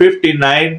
59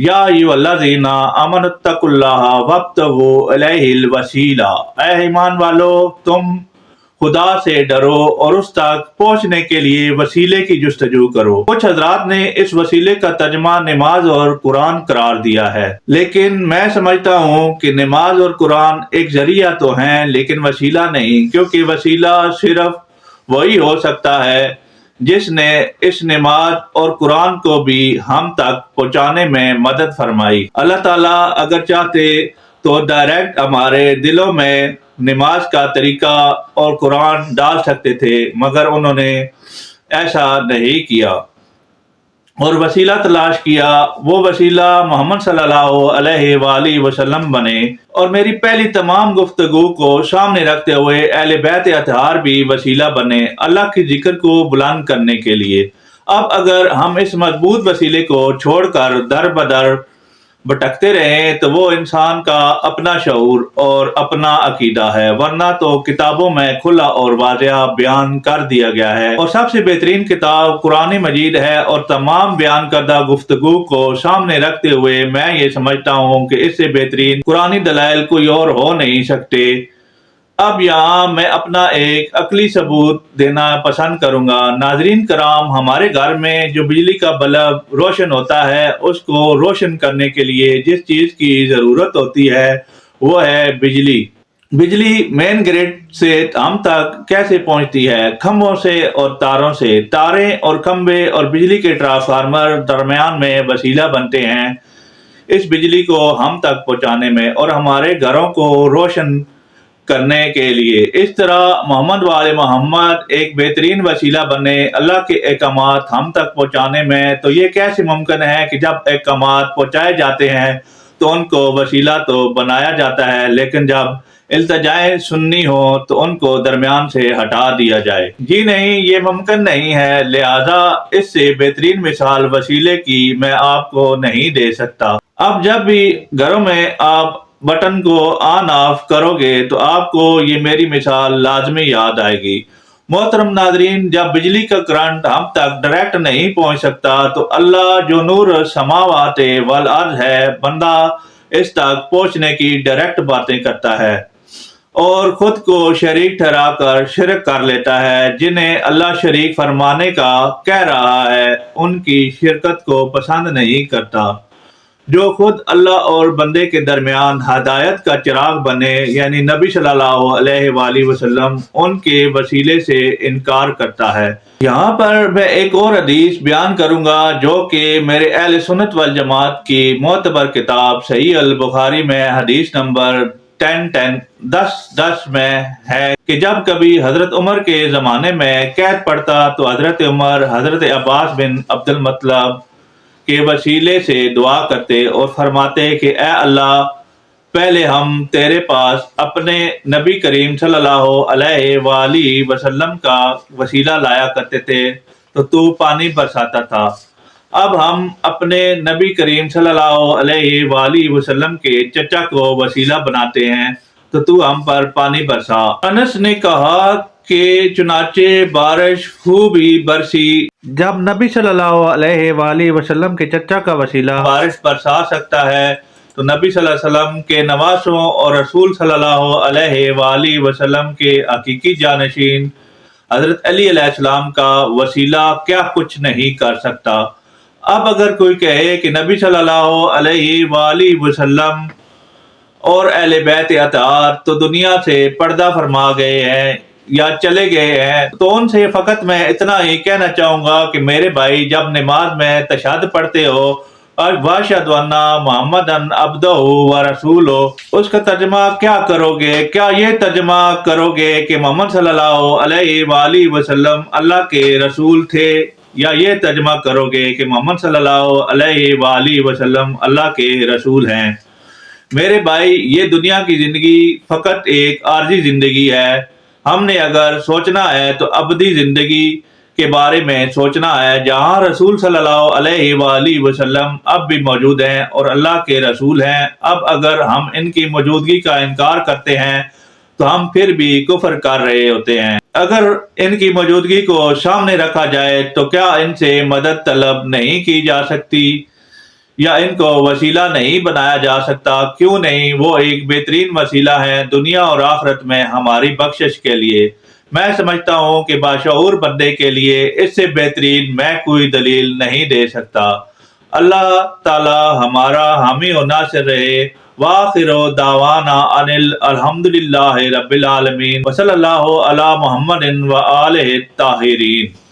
یا ایھا الذین آمنوا اتقوا اللہ وابتغوا الیہ الوسیلہ، اے ایمان والو تم خدا سے ڈرو اور اس تک پہنچنے کے لیے وسیلے کی جستجو کرو۔ کچھ حضرات نے اس وسیلے کا ترجمہ نماز اور قرآن قرار دیا ہے، لیکن میں سمجھتا ہوں کہ نماز اور قرآن ایک ذریعہ تو ہیں لیکن وسیلہ نہیں، کیونکہ وسیلہ صرف وہی ہو سکتا ہے جس نے اس نماز اور قرآن کو بھی ہم تک پہنچانے میں مدد فرمائی۔ اللہ تعالیٰ اگر چاہتے تو ڈائریکٹ ہمارے دلوں میں نماز کا طریقہ اور قرآن ڈال سکتے تھے، مگر انہوں نے ایسا نہیں کیا اور وسیلہ تلاش کیا۔ وہ وسیلہ محمد صلی اللہ علیہ وآلہ وسلم بنے، اور میری پہلی تمام گفتگو کو سامنے رکھتے ہوئے اہل بیت اطہار بھی وسیلہ بنے اللہ کے ذکر کو بلند کرنے کے لیے۔ اب اگر ہم اس مضبوط وسیلے کو چھوڑ کر در بدر بھٹکتے رہیں تو وہ انسان کا اپنا شعور اور اپنا عقیدہ ہے، ورنہ تو کتابوں میں کھلا اور واضح بیان کر دیا گیا ہے، اور سب سے بہترین کتاب قرآن مجید ہے، اور تمام بیان کردہ گفتگو کو سامنے رکھتے ہوئے میں یہ سمجھتا ہوں کہ اس سے بہترین قرآنی دلائل کوئی اور ہو نہیں سکتے۔ اب یہاں میں اپنا ایک عقلی ثبوت دینا پسند کروں گا۔ ناظرین کرام، ہمارے گھر میں جو بجلی کا بلب روشن ہوتا ہے اس کو روشن کرنے کے لیے جس چیز کی ضرورت ہوتی ہے وہ ہے بجلی۔ بجلی مین گرڈ سے ہم تک کیسے پہنچتی ہے؟ کھمبوں سے اور تاروں سے۔ تاریں اور کھمبے اور بجلی کے ٹرانسفارمر درمیان میں وسیلہ بنتے ہیں اس بجلی کو ہم تک پہنچانے میں اور ہمارے گھروں کو روشن کرنے کے لیے۔ اس طرح محمد وآل محمد ایک بہترین وسیلہ بنے اللہ کے احکامات ہم تک پہنچانے میں۔ تو یہ کیسے ممکن ہے کہ جب احکامات پہنچائے جاتے ہیں تو ان کو وسیلہ تو بنایا جاتا ہے، لیکن جب التجائیں سننی ہو تو ان کو درمیان سے ہٹا دیا جائے؟ جی نہیں، یہ ممکن نہیں ہے، لہذا اس سے بہترین مثال وسیلے کی میں آپ کو نہیں دے سکتا۔ اب جب بھی گھروں میں آپ بٹن کو آن آف کرو گے تو آپ کو یہ میری مثال لازمی یاد آئے گی۔ محترم ناظرین، جب بجلی کا کرنٹ ہم تک ڈائریکٹ نہیں پہنچ سکتا تو اللہ جو نور السماوات والارض ہے، بندہ اس تک پہنچنے کی ڈائریکٹ باتیں کرتا ہے اور خود کو شریک ٹھہرا کر شرک کر لیتا ہے۔ جنہیں اللہ شریک فرمانے کا کہہ رہا ہے ان کی شرکت کو پسند نہیں کرتا۔ جو خود اللہ اور بندے کے درمیان ہدایت کا چراغ بنے یعنی نبی صلی اللہ علیہ وآلہ وسلم، ان کے وسیلے سے انکار کرتا ہے۔ یہاں پر میں ایک اور حدیث بیان کروں گا جو کہ میرے اہل سنت والجماعت کی معتبر کتاب صحیح البخاری میں حدیث نمبر 1010 میں ہے کہ جب کبھی حضرت عمر کے زمانے میں قحط پڑتا تو حضرت عمر حضرت عباس بن عبد المطلب کے وسیلے سے دعا کرتے اور فرماتے کہ اے اللہ، پہلے ہم تیرے پاس اپنے نبی کریم صلی اللہ علیہ وآلہ وسلم کا وسیلہ لایا کرتے تھے تو پانی برساتا تھا، اب ہم اپنے نبی کریم صلی اللہ علیہ وآلہ وسلم کے چچا کو وسیلہ بناتے ہیں تو ہم پر پانی برسا۔ انس نے کہا کہ چنانچہ بارش خوب ہی برسی۔ جب نبی صلی اللہ علیہ وآلہ وسلم کے چچا کا وسیلہ بارش برسا سکتا ہے تو نبی صلی اللہ علیہ وسلم کے نواسوں اور رسول صلی اللہ علیہ وآلہ وسلم کے حقیقی جانشین حضرت علی علیہ السلام کا وسیلہ کیا کچھ نہیں کر سکتا؟ اب اگر کوئی کہے کہ نبی صلی اللہ علیہ وآلہ وسلم اور اہل بیت اطہار تو دنیا سے پردہ فرما گئے ہیں یا چلے گئے ہیں، تو ان سے فقط میں اتنا ہی کہنا چاہوں گا کہ میرے بھائی، جب نماز میں تشہد پڑھتے ہو وَأَشْهَدُ أَنَّ مُحَمَّدًا عَبْدُهُ وَرَسُولُهُ، اس کا ترجمہ کیا کرو گے؟ کیا یہ ترجمہ کرو گے کہ محمد صلی اللہ علیہ وآلہ وسلم اللہ کے رسول تھے، یا یہ ترجمہ کرو گے کہ محمد صلی اللہ علیہ وآلہ وسلم اللہ کے رسول ہیں؟ میرے بھائی، یہ دنیا کی زندگی فقط ایک عارضی زندگی ہے۔ ہم نے اگر سوچنا ہے تو ابدی زندگی کے بارے میں سوچنا ہے، جہاں رسول صلی اللہ علیہ وآلہ وسلم اب بھی موجود ہیں اور اللہ کے رسول ہیں۔ اب اگر ہم ان کی موجودگی کا انکار کرتے ہیں تو ہم پھر بھی کفر کر رہے ہوتے ہیں۔ اگر ان کی موجودگی کو سامنے رکھا جائے تو کیا ان سے مدد طلب نہیں کی جا سکتی؟ یا ان کو وسیلہ نہیں بنایا جا سکتا؟ کیوں نہیں، وہ ایک بہترین وسیلہ ہے دنیا اور آخرت میں ہماری بخشش کے لیے۔ میں سمجھتا ہوں کہ باشعور بندے کے لیے اس سے بہترین میں کوئی دلیل نہیں دے سکتا۔ اللہ تعالی ہمارا حامی و ناصر رہے۔ وآخر دعوانا ان الحمدللہ رب العالمین، وصلی اللہ علی محمد و آلہ الطاہرین۔